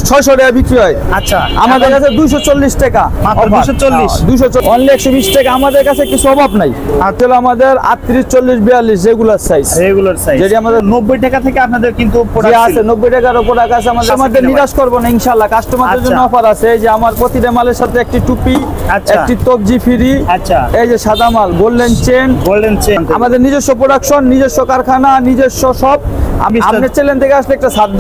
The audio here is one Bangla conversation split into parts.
600 টাকা বিক্রি হয়। আচ্ছা, আমাদের কাছে 240 টাকা, মাত্র 240। 240 অনলি 120 টাকা। আমাদের কাছে কিছু অভাব নাই। আসলে আমাদের 38 40 42 রেগুলার সাইজ, যেটি আমাদের 90 টাকা থেকে আপনাদের কিন্তু প্রোডাক্ট আছে 90 টাকার উপর আছে। আমাদের নিরাশ করব না ইনশাআল্লাহ। কাস্টমারদের জন্য অফার আছে, এই যে আমার প্রতিটা মালের সাথে একটি টুপি, একটি তবজি ফ্রি। আচ্ছা, এই যে সাদা মাল গোল্ডেন চেন, আমাদের নিজস্ব প্রোডাকশন, নিজস্ব কারখানা, নিজস্ব সব। আপনার চ্যানেল থেকে আসলে একটা ছাড়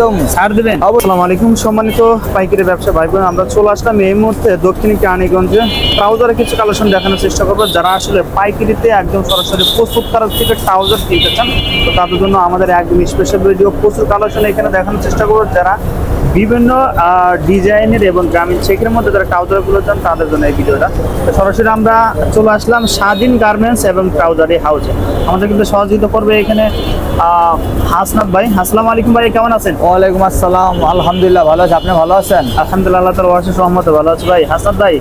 দেবেন। আসসালামু আলাইকুম সম্মানিত পাইকারি ব্যবসা ভাই বোন, আমরা চলে আসলাম এই মুহূর্তে দক্ষিণ কেরানীগঞ্জে। ট্রাউজারের কিছু কালেকশন দেখানোর চেষ্টা করবো। যারা আসলে পাইকারিতে একদম সরাসরি প্রস্তুত করার থেকে ট্রাউজার কিনতে চান, তো তাদের জন্য আমাদের একদম স্পেশাল ভিডিও, প্রচুর কালেকশন এখানে দেখানোর চেষ্টা করবো। যারা বিভিন্ন ডিজাইনের এবং গ্রামীণ শেখের মধ্যে যারা ট্রাউজারগুলো চান, তাদের জন্য এই ভিডিওটা। সরাসরি আমরা চলে আসলাম স্বাধীন গার্মেন্টস এবং ট্রাউজারি হাউসে। আমাদের কিন্তু সহযোগিতা করবে এখানে হাসনাত ভাই। আসসালামু আলাইকুম ভাই, কেমন আছেন? ওয়ালাইকুম আসসালাম, আলহামদুলিল্লাহ ভালো আছি। আপনি ভালো আছেন? আলহামদুলিল্লাহ, আল্লাহ তাআলার অশেষ রহমতে ভালো আছি ভাই। হাসনাত ভাই,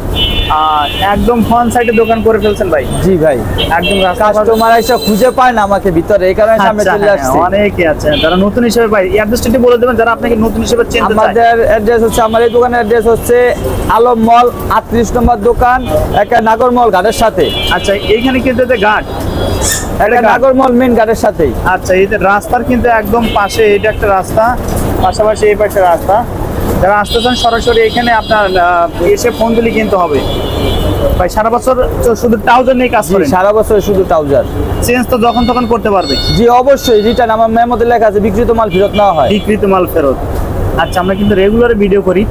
একদম ফ্রন্ট সাইডে দোকান করে ফেলছেন ভাই। জি ভাই, একদম কাস্টমার এসে খুঁজে পায় না আমাকে ভিতরে, এই কারণে সামনে চলে আসছি। অনেকে আছে যারা নতুন হিসেবে ভাই, অ্যাড্রেসটা বলে দেবেন যারা আপনাকে নতুন হিসেবে চিনতে চায়। আমাদের অ্যাড্রেস হচ্ছে, আমার এই দোকানের অ্যাড্রেস হচ্ছে আলম মল 38 নম্বর দোকান, একটা নাগর মল ঘাটের সাথে। আচ্ছা, এইখানে কিন্তু ঘাট, এটা নাগর মল মেইন ঘাটের সাথেই। আচ্ছা, এই যে রাস্তার কিন্তু একদম পাশে এটা একটা রাস্তা, পাশাপাশি এই পাশে রাস্তা। যারা আসতে চান সরাসরি এখানে আপনার এসে ফোন দিলে কিনতে হবে ভাই। সারা বছর শুধু ট্রাউজার নিয়ে কাজ করেন? সারা বছর শুধু ট্রাউজার। চেঞ্জ তো যখন তখন করতে পারবে? জি অবশ্যই, রিটার্ন আমার মেমোতে লেখা আছে, বিক্রিত মাল ফেরত নেওয়া হয়। বিক্রিত মাল ফেরত। আচ্ছা, আমরা কিন্তু রেগুলার ভিডিও করি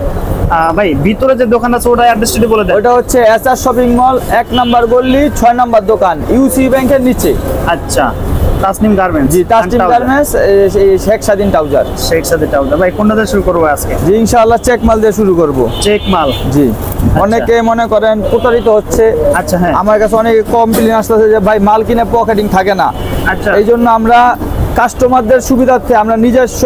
ভাই। ভিতরে যে দোকান আছে ওটা অ্যাড্রেসটা বলে দেন। ওটা হচ্ছে এসআর শপিং মল 1 নম্বর গলি 6 নম্বর দোকান, ইউসি ব্যাংকের নিচে। আচ্ছা, তাসনিম গার্মেন্টস। জি, তাসনিম গার্মেন্টস, শেখ স্বাধীন ট্রাউজার। শেখ স্বাধীন ট্রাউজার ভাই, কোনটা দিয়ে শুরু করব আজকে? জি ইনশাআল্লাহ চেক মাল দিয়ে শুরু করব। চেক মাল? জি। অনেকে মনে করেন প্রতারিত হচ্ছে। আচ্ছা, হ্যাঁ, আমার কাছে অনেক কমপ্লেইন আসছে যে ভাই মাল কিনে পকেটিং থাকে না। আচ্ছা, এই জন্য আমরা কাস্টমারদের সুবিধার্থে আমরা নিজস্ব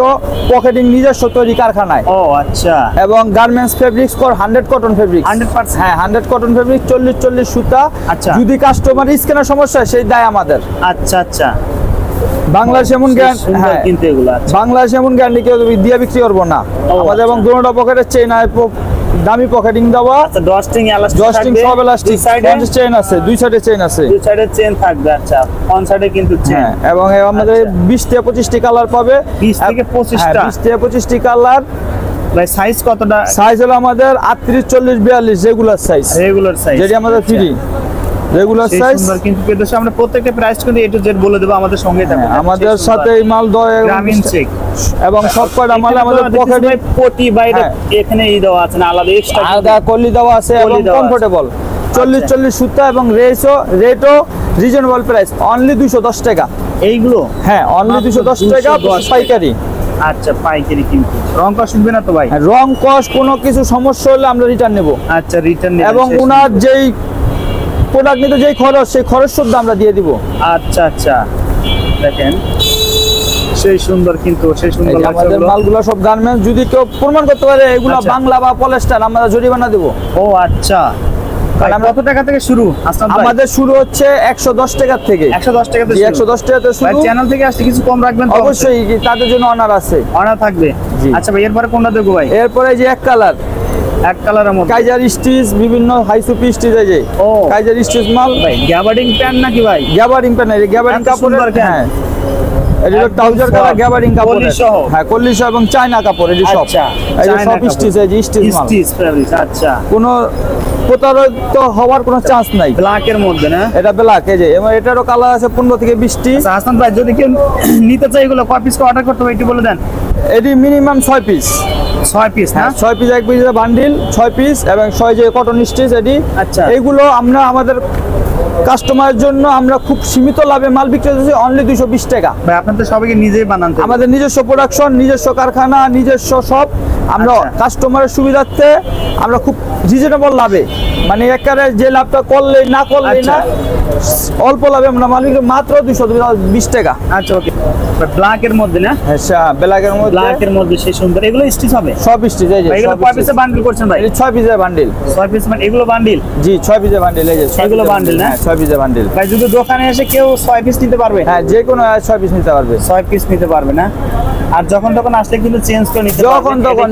পকেটিং, নিজস্ব তৈরি কারখানায়। ও আচ্ছা। এবং গার্মেন্টস ফেব্রিক্স কর 100 কটন ফেব্রিক। 100%? হ্যাঁ, 100 কটন ফেব্রিক, 40 সুতা। আচ্ছা, যদি কাস্টমার স্ক্যানের সমস্যা হয় সেই দায় আমাদের। আচ্ছা আচ্ছা, বাংলাদেশ এমন গ্যারান্টি, হ্যাঁ কিন্তু এগুলো বাংলাদেশ এমন গ্যারান্টি কেউ দিয়ে বিক্রি করবো না আমাদের। এবং দুটো পকেটের চেইন আর দামি পকেটিং দেওয়া। আচ্ছা, ডস্টিং সব এলাস্টিক, ফ্রন্ট চেইন আছে, দুই সাইডে চেইন আছে, দুই সাইডে চেইন থাকবে। আচ্ছা, ফ্রন্ট সাইডে কিন্তু চেইন। হ্যাঁ, এবং আমাদের 20 থেকে 25টি কালার পাবে। 20 থেকে 25টা? 20 থেকে 25টি কালার। ভাই সাইজ কতটা? সাইজ হলো আমাদের 38 40 42 রেগুলার সাইজ। রেগুলার সাইজ, যেটি আমাদের ফ্রি রেগুলার সাইজ। কিন্তু পেদোস আমরা প্রত্যেকটা প্রাইস কিন্তু এ টু জেড বলে দেব। আমাদের সঙ্গে থাকবে, আমাদের সাথে এই মাল গ্রামীণ চেক এবং সব কয়টা মাল আমাদের পকেটে পটি বাইরে এখানে এই দেওয়া আছে না, আলাদা এক্সট্রা আলাদা কলি দেওয়া আছে এবং কমফোর্টেবল। 40 সুতা এবং রেটও রিজনেবল প্রাইস, অনলি 210 টাকা এইগুলো। হ্যাঁ, অনলি 210 টাকা পাইকারি। আচ্ছা, পাইকারি কিন্তু রং কস উঠবে না তো ভাই? রং কস কোনো কিছু সমস্যা হলে আমরা রিটার্ন নেব। আচ্ছা, রিটার্ন নেব। এবং ওনার যেই প্রোডাক্ট নিতে যেই খরচ, সেই খরচ শুদ্ধ আমরা দিয়ে দিব। আচ্ছা আচ্ছা, দেখেন সেই সুন্দর, কিন্তু সেই সুন্দর আমাদের মালগুলো সব গার্মেন্টস। যদি কেউ প্রমাণ করতে পারে এগুলো বাংলা বা পলিস্টার, আমরা জরিমানা দেব। ও আচ্ছা, কত টাকা থেকে শুরু? আমাদের শুরু হচ্ছে 110 টাকা থেকে। 110 টাকা থেকে? 110 টাকা থেকে শুরু। চ্যানেল থেকে আসলে কিছু কম রাখবেন? অবশ্যই, তাদের জন্য অনার আছে, অনার থাকবে। আচ্ছা ভাই, এরপরে কোনটা দেখবো ভাই? এরপরে যে এক কালারের মধ্যে কাইজার স্টিচ, বিভিন্ন হাইসুপি স্টিচ। এই যে কাইজার স্টিচ মাল ভাই। গ্যাবার্ডিং প্যান্ট নাকি ভাই? গ্যাবার্ডিং প্যান্ট, গ্যাবার্ডিং কাপড়ের। হ্যাঁ, এটা ট্রাউজার কালার গ্যাবার্ডিং কাপড়। হ্যাঁ, কল্লিশ এবং চায়না কাপড়। এই যে সব, এই যে সব স্টিচ, এই যে স্টিচ মাল। আচ্ছা, কোনো প্রতারিত হওয়ার কোনো চান্স নাই। ব্ল্যাকের মধ্যে না? এটা ব্ল্যাক। এই যে এটারও কালার আছে 15 থেকে 20টি। হাসান ভাই, যদি কেউ নিতে চাই এগুলো কয় পিস অর্ডার করতে হবে একটু বলে দেন। এটি মিনিমাম 6 পিস। 6 পিস না? 6 পিস, এক পিস বান্ডিল 6 পিস এবং 6 যে কটন স্টিচ এটি। আচ্ছা, এগুলো আমরা আমাদের কাস্টমারের জন্য আমরা খুব সীমিত লাভে মাল বিক্রি করতেছি, অনলি 220 টাকা। ভাই, আপনাদের সবাইকে নিজেই বানান? আমাদের নিজস্ব প্রোডাকশন, নিজস্ব কারখানা, নিজস্ব সব। আমরা কাস্টমারের সুবিধার্থে আমরা খুব রিজনেবল লাভে, মানে একেবারে যে লাভটা করলে না অল্প লাভে আমরা মাল বিক্রি মাত্র 220 টাকা। আচ্ছা, ওকে। ব্ল্যাকের মধ্যে না? হ্যাঁ, ব্ল্যাকের মধ্যে সেই সুন্দর। এগুলো স্টিচ হবে? সব স্টিচ। এই যে এগুলো কয় পিসে বান্ডেল করছেন ভাই? 6 পিসের বান্ডিল। 6 পিস মানে এগুলো বান্ডিল? জি, 6 পিসের বান্ডিল। এই যে এগুলো বান্ডিল না? 6 পিসের বান্ডিল। ভাই, যদি দোকানে এসে কেউ 6 পিস নিতে পারবে? হ্যাঁ, যে কোনো 6 পিস নিতে পারবে। 6 পিস নিতে পারবে না? আর যখন তখন আসলে কিন্তু চেঞ্জ করে নিতে যখন তখন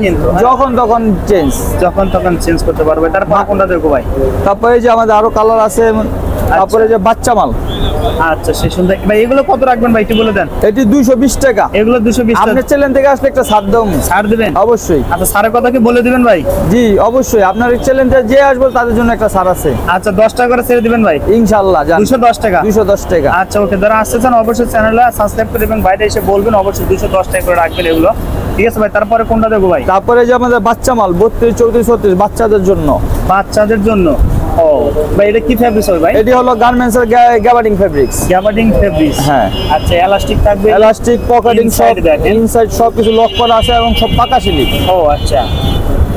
যখন তখন চেঞ্জ যখন তখন চেঞ্জ করতে পারবে। তারপর কোনটা দেখো ভাই? তারপরে যে আমাদের আরো কালার আছে, তারপরে যে বাচ্চা মাল। আচ্ছা সে সুন্দর ভাই, এগুলো কত রাখবেন ভাই একটু বলে দেন। এটি 220 টাকা। এগুলো 220 টাকা। আপনার চ্যানেল থেকে আসলে একটা ছাড় দাও। ছাড় দিবেন অবশ্যই। আচ্ছা ছাড়ের কথা কি বলে দিবেন ভাই? জি অবশ্যই, আপনার চ্যানেলটা যে আসবে তাদের জন্য একটা ছাড় আছে। আচ্ছা 10 টাকা করে ছেড়ে দিবেন ভাই ইনশাআল্লাহ। 210 টাকা। 210 টাকা। আচ্ছা ওকে, যারা আসতেছেন অবশ্যই চ্যানেলটা সাবস্ক্রাইব করে এবং বাইরে এসে বলবেন অবশ্যই 210 টাকা করে রাখবেন এগুলো। ঠিক আছে ভাই, তারপরে কোনটা দেখো ভাই? তারপরে যে আমাদের বাচ্চা মাল 32, 34, 36 বাচ্চাদের জন্য। বাচ্চাদের জন্য। ও ভাই এটা কি ফেব্রিক্স হবে ভাই? এটি হলো গার্মেন্টস এর গ্যাবার্ডিং ফেব্রিক্স। Gabardine fabrics. হ্যাঁ। আচ্ছা এলাস্টিক থাকবে, এলাস্টিক, পকেটিং সব Inside দেখেন। ইনসাইড সব কিছু লক করা আছে এবং সব পাকা সিলিং। ও আচ্ছা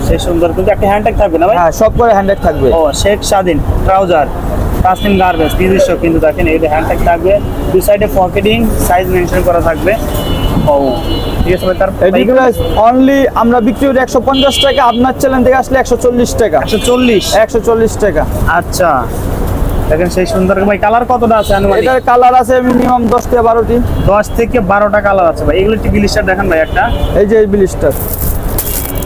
সে সুন্দর, কিন্তু একটা হ্যান্ডট্যাগ থাকবে না ভাই? হ্যাঁ, সব করে হ্যান্ডেড থাকবে। ও শেখ স্বাধীন ট্রাউজার কাস্টিং গার্মেন্টস নিজস্ব, কিন্তু দেখেন এই হ্যান্ডট্যাগ থাকবে, দুই সাইডে পকেটিং, সাইজ মেনশন করা থাকবে। ও ঠিক আছে ভাই, তারপর এটি প্রাইস অনলি আমরা বিক্রি করি 150 টাকা, আপনার চ্যানেল থেকে আসলে 140 টাকা। 140। 140 টাকা। আচ্ছা দেখেন সেই সুন্দর ভাই, কালার কতটা আছে আনুমানিক? এটার কালার আছে মিনিমাম 10 থেকে 12টি। 10 থেকে 12টা কালার আছে ভাই। এগুলো একটু ব্লিস্টার দেখান ভাই একটা। এই যে ব্লিস্টার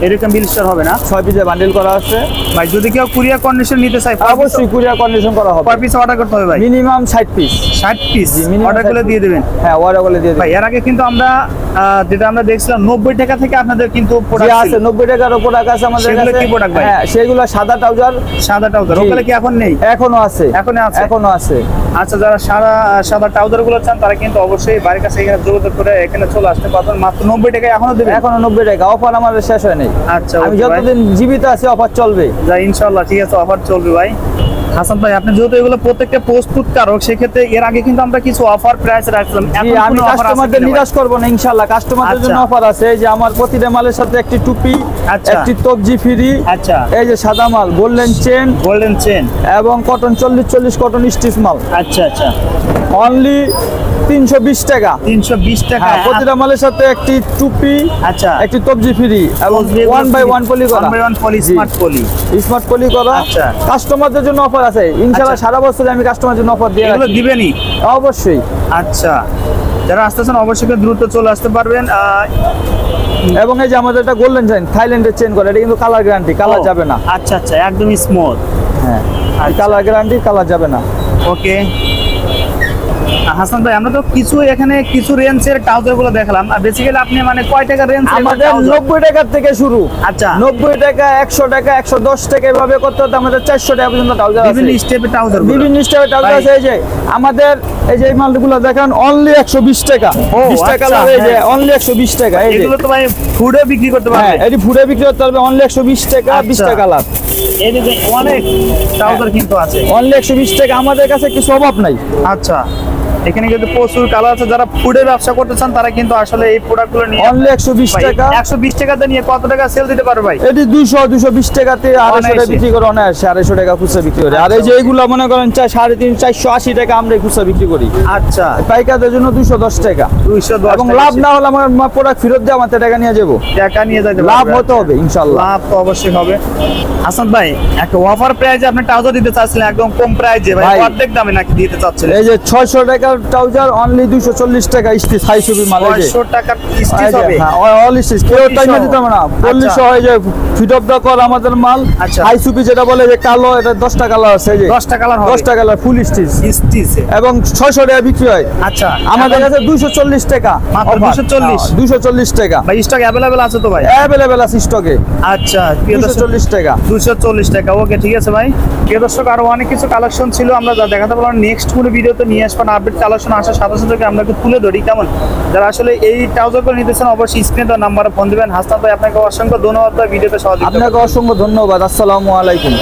এরকম ব্লিস্টার হবে না 6 পিসে বান্ডেল করা আছে ভাই? যদি কেউ কুরিয়ার কন্ডিশন নিতে চায় অবশ্যই কুরিয়ার কন্ডিশন করা হবে। কয় পিস অর্ডার করতে হবে ভাই? Minimum 60 piece. 60 piece minimum order করে 60 দিয়ে দেবেন? হ্যাঁ, অর্ডার করে দিয়ে ভাই দিই। এর আগে কিন্তু আমরা যেটা আমরা দেখছিলাম 90 টাকা থেকে আপনাদের কিন্তু যে প্রোডাক্ট আছে 90 টাকার প্রোডাক্ট আছে আমাদের সেগুলো কাছে। কি product ভাই? হ্যাঁ, সেগুলো সাদা ট্রাউজার সাদা ট্রাউজার। জি। ওগুলো কি এখন নেই? এখনো আছে। এখনো আছে? এখনো আছে। আচ্ছা যারা সাদা ট্রাউজার গুলো চান তারা কিন্তু অবশ্যই বাড়ির কাছে এখানে যোগাযোগ করে এখানে চলে আসতে পারবেন। মাত্র 90 টাকায় এখনো দেবেন? এখনো 90 টাকা। অফার আমাদের শেষ হয় নাই। আচ্ছা আমি okay ভাই। যতদিন জীবিত আছি অফার চলবে। যা ইনশাআল্লাহ ঠিক আছে, অফার চলবে ভাই। হাসান ভাই আপনি যেহেতু এগুলো প্রত্যেকটা প্রস্তুতকারক, সেক্ষেত্রে এর আগে কিন্তু আমরা কিছু অফার প্রাইস রাখলাম। জি, আমি কাস্টমারদের নিরাশ করব না ইনশাআল্লাহ। কাস্টমারদের জন্য আচ্ছা। অফার আছে। এই যে আমার প্রতিটা মালের সাথে একটি টুপি, আচ্ছা। একটি তবজি ফ্রি। আচ্ছা এই যে সাদা মাল গোল্ডেন চেন গোল্ডেন চেন এবং কটন 40 কটন স্টিচ মাল আচ্ছা আচ্ছা অনলি 320 টাকা। 320 টাকা। হ্যাঁ, প্রতিটা মালের সাথে একটি টুপি, আচ্ছা একটি তবজি ফ্রি এবং 1/1 পলি করা। 1/1 পলি, জি। স্মার্ট পলি। স্মার্ট পলি করা। আচ্ছা। কাস্টমারদের জন্য অফার আছে ইনশাআল্লাহ। আচ্ছা। সারা বছর আমি কাস্টমারদের জন্য অফার দিয়ে এগুলো রাখি। দিবেনই? অবশ্যই। আচ্ছা যারা আসতেছেন অবশ্যই দ্রুত চলে আসতে পারবেন। এবং এই যে আমাদের একটা গোল্ডেন চেন, থাইল্যান্ডের চেন করে, এটা কিন্তু কালার গ্যারান্টি, কালার যাবে না। আচ্ছা আচ্ছা একদম স্মুথ। হ্যাঁ, আচ্ছা। কালার গ্যারান্টি, কালার যাবে না। ওকে হাসান ভাই, আমরা তো কিছু এখানে কিছু রেঞ্জের ট্রাউজার গুলো দেখলাম। আর বেসিক্যালি আপনি মানে কয় টাকা রেঞ্জ? আমাদের 90 টাকা থেকে শুরু। আচ্ছা 90 টাকা, 100 টাকা, 110 টাকা এভাবে করতে করতে আমাদের 400 টাকা পর্যন্ত ট্রাউজার আছে। বিভিন্ন স্টেপে ট্রাউজার, বিভিন্ন স্টাইলের ট্রাউজার আছে। এই যে আমাদের এই যে এই মালগুলো দেখেন অনলি 120 টাকা। ও, 20 টাকা আচ্ছা, এই যে হ্যাঁ। অনলি 120 টাকা। এই যে এগুলো তো ভাই ফুডে বিক্রি করতে হ্যাঁ, পারবে? এটি ফুডে বিক্রি করতে পারবে অনলি 120 টাকা। 20 আচ্ছা। টাকা লাভ। এই যে অনেক ট্রাউজার কিন্তু আছে অনলি 120 টাকা। আমাদের কাছে কিছু অভাব নাই। আচ্ছা এখানে কিন্তু প্রচুর কালার আছে। যারা ফুডের ব্যবসা করতে চান তারা কিন্তু আসলে এই প্রোডাক্টগুলো নিয়ে অনলি 120 টাকা। 120 টাকাতে নিয়ে কত টাকা সেল দিতে পারবে ভাই? এটি 220 টাকাতে 250 টাকা অনায়াসে। বিক্রি করে অনায়াসে। 250 টাকা খুচরা বিক্রি করে। আর এই যে এইগুলো মনে করেন 350, 480 টাকা আমরা খুচরা বিক্রি করি। আচ্ছা পাইকারদের জন্য 210 টাকা। 210 এবং টাকা লাভ না হলে আমার প্রোডাক্ট ফেরত দিয়ে আমার টাকা নিয়ে যাবো। টাকা নিয়ে যাইতে পারবে। লাভ হতে হবে ইনশাআল্লাহ। লাভ তো অবশ্যই হবে। হাসান ভাই একটা অফার প্রাইজে আপনি ট্রাউজার দিতে চাচ্ছিলেন, একদম কম প্রাইজে ভাই, ভাই। অর্ধেক দামে নাকি দিতে চাচ্ছিলেন? এই যে 600 টাকার ট্রাউজার অনলি 240 টাকা স্টিচ হাই সুবি মাল। এই যে 500 টাকার স্টিচ হবে? হ্যাঁ, অল স্টিচ কেউ টাইমে দিতে হবে না। 40 হয় যে ফিট অফ দা কল আমাদের মাল। আচ্ছা। হাই সুবি যেটা বলে যে কালো, এটা 10 টাকা কালার আছে। এই যে 10 টাকা কালার হবে? 10 টাকা কালার ফুল স্টিচ স্টিচ এবং 600 টাকা বিক্রি হয়। আচ্ছা আমাদের এখন কাছে 240 টাকা মাত্র offer। 240? হ্যাঁ, 240 টাকা ভাই স্টক অ্যাভেলেবেল আছে তো ভাই? অ্যাভেলেবেল আছে স্টকে। আচ্ছা প্রিয় দর্শক 240 টাকা। 240 টাকা। ওকে ঠিক আছে ভাই। প্রিয় দর্শক আরো অনেক কিছু কালেকশন ছিল, আমরা যা দেখাতে পারলাম। নেক্সট কোনো ভিডিওতে নিয়ে আসবেন আপডেট কালেকশন আসার সাথে সাথে আমরা একটু তুলে ধরি কেমন। যারা আসলে এই ট্রাউজারগুলো নিতেছেন অবশ্যই স্ক্রিনে দেওয়া নাম্বারে ফোন দিবেন। হাসান ভাই আপনাকে অসংখ্য ধন্যবাদ ভিডিওতে সহযোগিতা। আপনাকে অসংখ্য ধন্যবাদ। আসসালামু আলাইকুম।